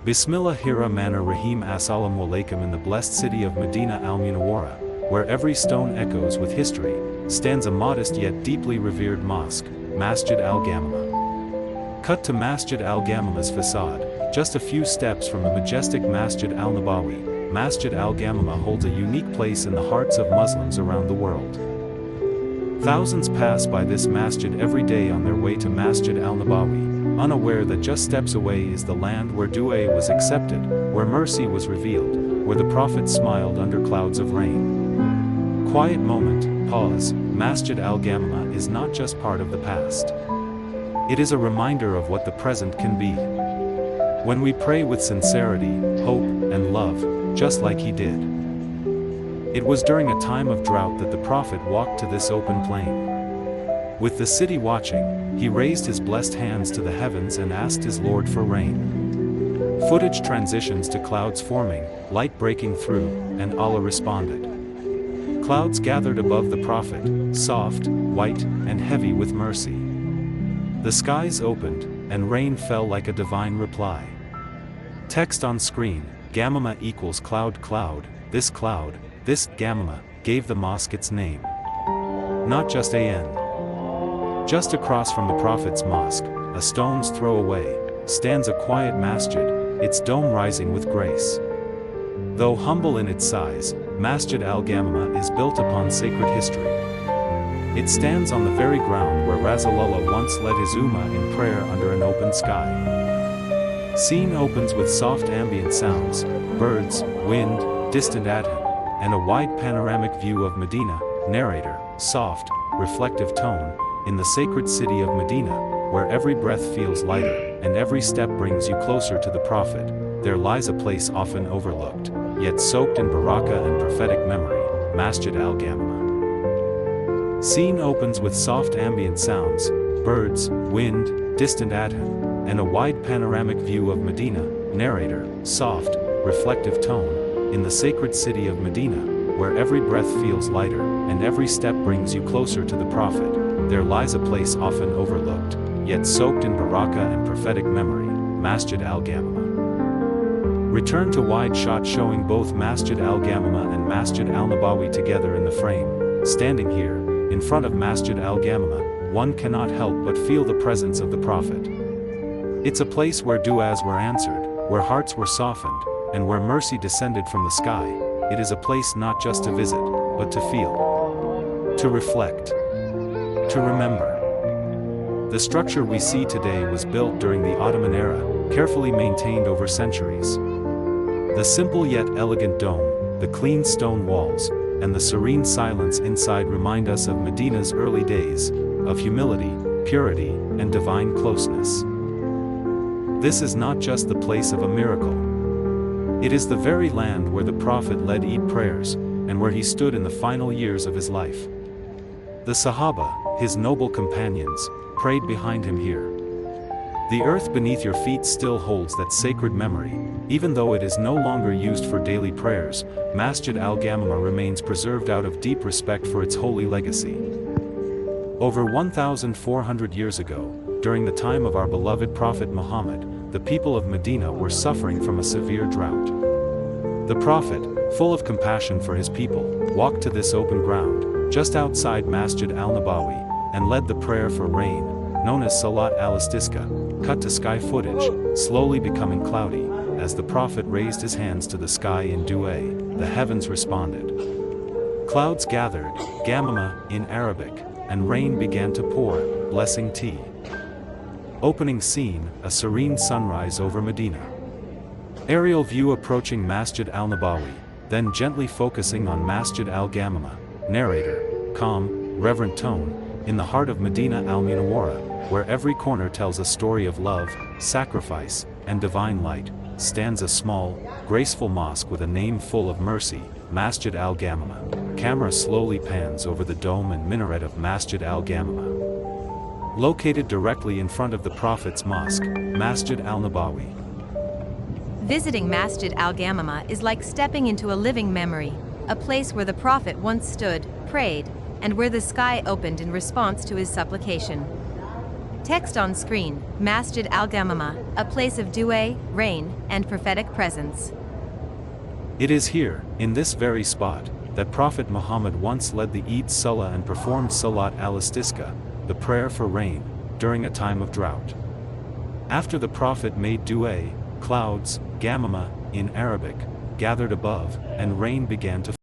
Bismillahirrahmanirrahim. Assalamu alaikum. In the blessed city of Madinah al-Munawwarah, where every stone echoes with history, stands a modest yet deeply revered mosque, Masjid al-Ghamama. Cut to Masjid al-Ghamama's facade, just a few steps from the majestic Masjid al-Nabawi, Masjid al-Ghamama holds a unique place in the hearts of Muslims around the world. Thousands pass by this masjid every day on their way to Masjid al-Nabawi, unaware that just steps away is the land where dua was accepted, where mercy was revealed, where the Prophet smiled under clouds of rain. Quiet moment, pause. Masjid al-Ghamama is not just part of the past. It is a reminder of what the present can be. When we pray with sincerity, hope, and love, just like he did. It was during a time of drought that the Prophet walked to this open plain. With the city watching, he raised his blessed hands to the heavens and asked his Lord for rain. Footage transitions to clouds forming, light breaking through, and Allah responded. Clouds gathered above the Prophet, soft, white, and heavy with mercy. The skies opened, and rain fell like a divine reply. Text on screen, Ghamama equals cloud. This Ghamama, gave the mosque its name. Not just an. Just across from the Prophet's mosque, a stone's throw away, stands a quiet masjid, its dome rising with grace. Though humble in its size, Masjid al-Ghamama is built upon sacred history. It stands on the very ground where Rasulullah once led his ummah in prayer under an open sky. Scene opens with soft ambient sounds, birds, wind, distant adhan, and a wide panoramic view of Medina. Narrator, soft, reflective tone, in the sacred city of Medina, where every breath feels lighter, and every step brings you closer to the Prophet, there lies a place often overlooked, yet soaked in barakah and prophetic memory, Masjid al-Ghamama. Scene opens with soft ambient sounds, birds, wind, distant adhan, and a wide panoramic view of Medina. Narrator, soft, reflective tone, in the sacred city of Medina, where every breath feels lighter, and every step brings you closer to the Prophet, there lies a place often overlooked, yet soaked in barakah and prophetic memory, Masjid al-Ghamama. Return to wide shot showing both Masjid al-Ghamama and Masjid al-Nabawi together in the frame. Standing here, in front of Masjid al-Ghamama, one cannot help but feel the presence of the Prophet. It's a place where du'as were answered, where hearts were softened, and where mercy descended from the sky. It is a place not just to visit, but to feel, to reflect, to remember. The structure we see today was built during the Ottoman era, carefully maintained over centuries. The simple yet elegant dome, the clean stone walls, and the serene silence inside remind us of Medina's early days, of humility, purity, and divine closeness. This is not just the place of a miracle. It is the very land where the Prophet led Eid prayers, and where he stood in the final years of his life. The Sahaba, his noble companions, prayed behind him here. The earth beneath your feet still holds that sacred memory, even though it is no longer used for daily prayers. Masjid al-Ghamama remains preserved out of deep respect for its holy legacy. Over 1,400 years ago, during the time of our beloved Prophet Muhammad, the people of Medina were suffering from a severe drought. The Prophet, full of compassion for his people, walked to this open ground, just outside Masjid al-Nabawi, and led the prayer for rain, known as Salat al-Istisqa. Cut to sky footage, slowly becoming cloudy, as the Prophet raised his hands to the sky in dua, the heavens responded. Clouds gathered, Ghamama, in Arabic, and rain began to pour, blessing tea. Opening scene, a serene sunrise over Medina. Aerial view approaching Masjid al-Nabawi, then gently focusing on Masjid al-Ghamama. Narrator, calm, reverent tone, in the heart of Medina al-Munawwarah, where every corner tells a story of love, sacrifice, and divine light, stands a small, graceful mosque with a name full of mercy, Masjid al-Ghamama. Camera slowly pans over the dome and minaret of Masjid al-Ghamama. Located directly in front of the Prophet's mosque, Masjid al-Nabawi. Visiting Masjid al-Ghamama is like stepping into a living memory, a place where the Prophet once stood, prayed, and where the sky opened in response to his supplication. Text on screen, Masjid al-Ghamama, a place of dua, rain, and prophetic presence. It is here, in this very spot, that Prophet Muhammad once led the Eid Salah and performed Salat al-Istisqa, the prayer for rain, during a time of drought. After the Prophet made dua, clouds, Ghamama, in Arabic, gathered above, and rain began to